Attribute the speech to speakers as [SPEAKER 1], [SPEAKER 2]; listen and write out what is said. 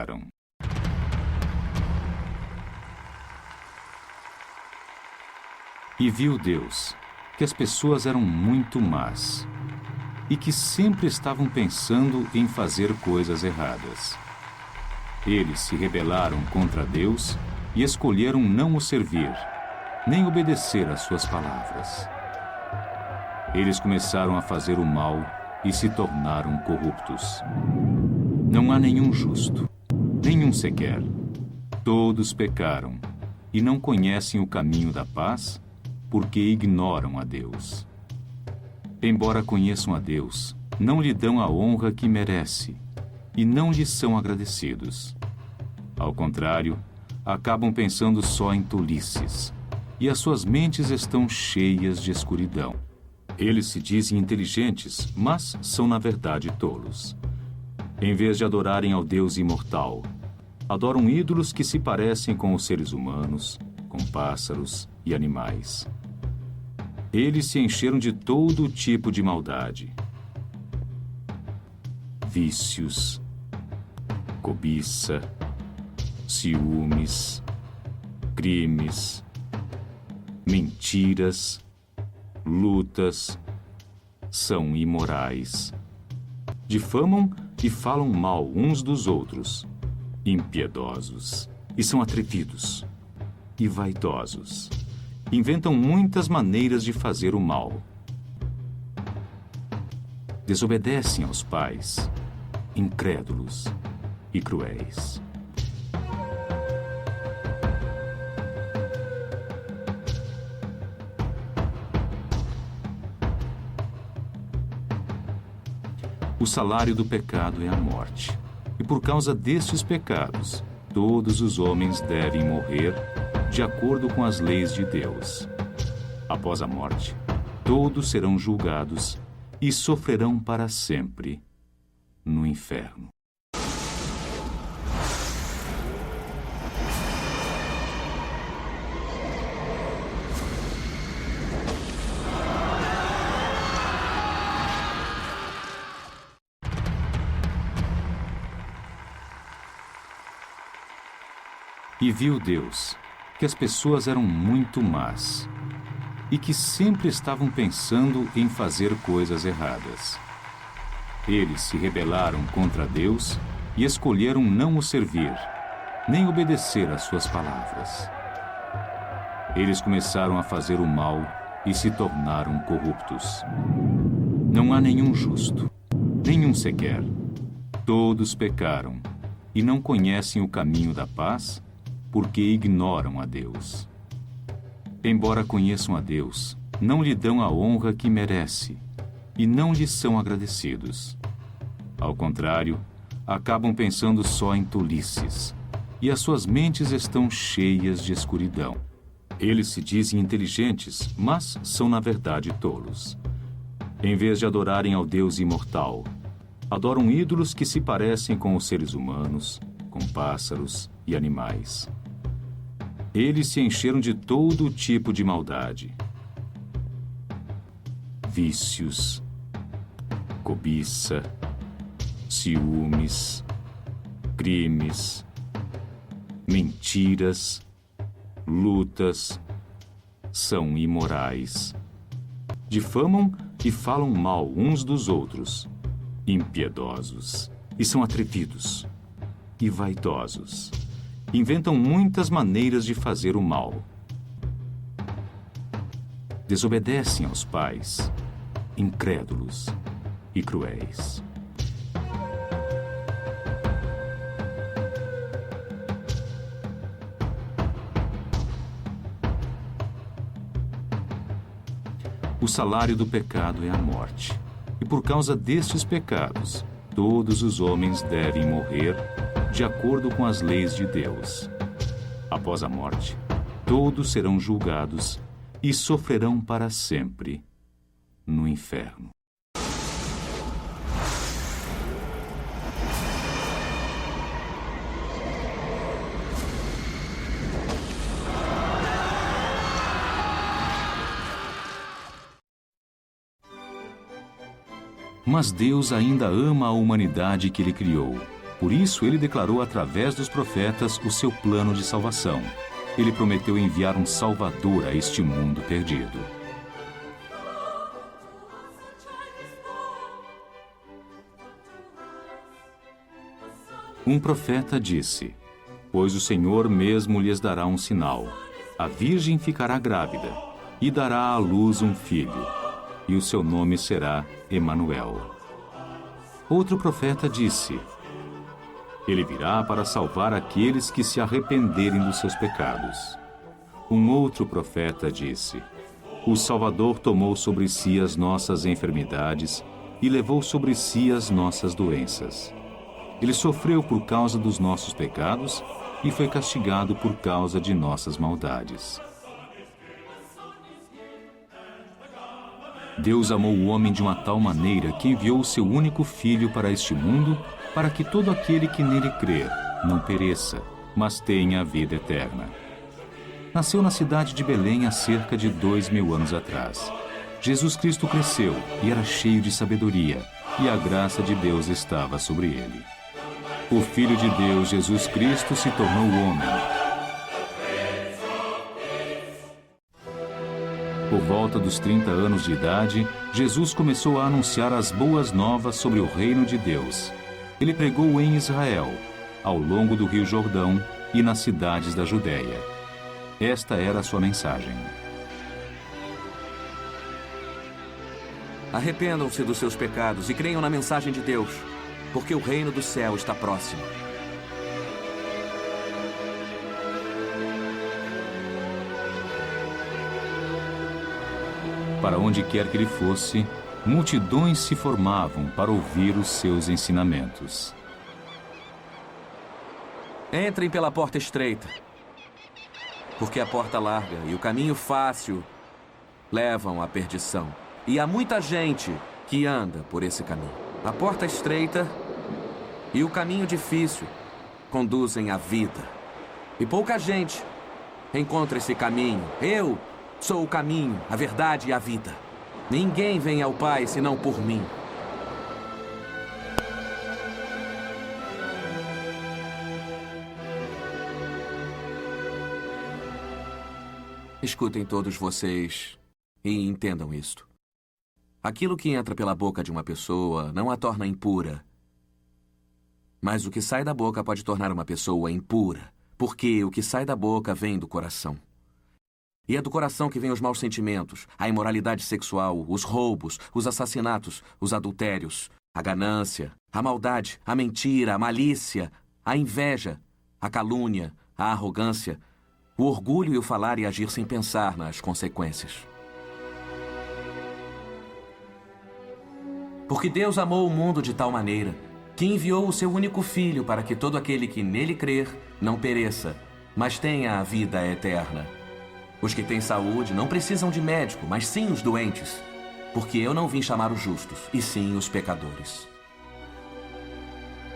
[SPEAKER 1] pecaram. E viu Deus que as pessoas eram muito más e que sempre estavam pensando em fazer coisas erradas. Eles se rebelaram contra Deus e escolheram não o servir, nem obedecer às suas palavras. Eles começaram a fazer o mal e se tornaram corruptos. Não há nenhum justo, nenhum sequer. Todos pecaram e não conhecem o caminho da paz, porque ignoram a Deus. Embora conheçam a Deus, não lhe dão a honra que merece e não lhe são agradecidos. Ao contrário, acabam pensando só em tolices, e as suas mentes estão cheias de escuridão. Eles se dizem inteligentes, mas são na verdade tolos. Em vez de adorarem ao Deus imortal, adoram ídolos que se parecem com os seres humanos, com pássaros e animais. Eles se encheram de todo tipo de maldade. Vícios, cobiça, ciúmes, crimes, mentiras, lutas, são imorais. Difamam e falam mal uns dos outros, impiedosos, e são atrevidos e vaidosos. Inventam muitas maneiras de fazer o mal. Desobedecem aos pais, incrédulos e cruéis. O salário do pecado é a morte, e por causa destes pecados, todos os homens devem morrer de acordo com as leis de Deus. Após a morte, todos serão julgados e sofrerão para sempre no inferno. E viu Deus que as pessoas eram muito más e que sempre estavam pensando em fazer coisas erradas. Eles se rebelaram contra Deus e escolheram não o servir, nem obedecer às suas palavras. Eles começaram a fazer o mal e se tornaram corruptos. Não há nenhum justo, nenhum sequer. Todos pecaram e não conhecem o caminho da paz, porque ignoram a Deus. Embora conheçam a Deus, não lhe dão a honra que merece e não lhe são agradecidos. Ao contrário, acabam pensando só em tolices, e as suas mentes estão cheias de escuridão. Eles se dizem inteligentes, mas são na verdade tolos. Em vez de adorarem ao Deus imortal, adoram ídolos que se parecem com os seres humanos, com pássaros e animais. Eles se encheram de todo tipo de maldade. Vícios, cobiça, ciúmes, crimes, mentiras, lutas, são imorais. Difamam e falam mal uns dos outros, impiedosos, e são atrevidos e vaidosos. Inventam muitas maneiras de fazer o mal. Desobedecem aos pais, incrédulos e cruéis. O salário do pecado é a morte, e por causa destes pecados, todos os homens devem morrer de acordo com as leis de Deus. Após a morte, todos serão julgados e sofrerão para sempre no inferno. Mas Deus ainda ama a humanidade que Ele criou Por isso, ele declarou através dos profetas o seu plano de salvação. Ele prometeu enviar um Salvador a este mundo perdido. Um profeta disse: pois o Senhor mesmo lhes dará um sinal. A virgem ficará grávida e dará à luz um filho, e o seu nome será Emanuel. Outro profeta disse: ele virá para salvar aqueles que se arrependerem dos seus pecados. Um outro profeta disse: o Salvador tomou sobre si as nossas enfermidades e levou sobre si as nossas doenças. Ele sofreu por causa dos nossos pecados e foi castigado por causa de nossas maldades. Deus amou o homem de uma tal maneira que enviou o seu único filho para este mundo, para que todo aquele que nele crer não pereça, mas tenha a vida eterna. Nasceu na cidade de Belém há cerca de 2000 anos atrás. Jesus Cristo cresceu e era cheio de sabedoria, e a graça de Deus estava sobre ele. O Filho de Deus, Jesus Cristo, se tornou homem. Por volta dos 30 anos de idade, Jesus começou a anunciar as boas novas sobre o reino de Deus. Ele pregou em Israel, ao longo do Rio Jordão e nas cidades da Judéia. Esta era a sua mensagem.
[SPEAKER 2] Arrependam-se dos seus pecados e creiam na mensagem de Deus, porque o reino do céu está próximo.
[SPEAKER 1] Para onde quer que ele fosse, multidões se formavam para ouvir os seus ensinamentos.
[SPEAKER 2] Entrem pela porta estreita, porque a porta larga e o caminho fácil levam à perdição. E há muita gente que anda por esse caminho. A porta estreita e o caminho difícil conduzem à vida. E pouca gente encontra esse caminho. Eu sou o caminho, a verdade e a vida. Ninguém vem ao Pai senão por mim. Escutem todos vocês e entendam isto. Aquilo que entra pela boca de uma pessoa não a torna impura. Mas o que sai da boca pode tornar uma pessoa impura, porque o que sai da boca vem do coração. E é do coração que vêm os maus sentimentos, a imoralidade sexual, os roubos, os assassinatos, os adultérios, a ganância, a maldade, a mentira, a malícia, a inveja, a calúnia, a arrogância, o orgulho e o falar e agir sem pensar nas consequências. Porque Deus amou o mundo de tal maneira que enviou o seu único Filho para que todo aquele que nele crer não pereça, mas tenha a vida eterna. Os que têm saúde não precisam de médico, mas sim os doentes, porque eu não vim chamar os justos, e sim os pecadores.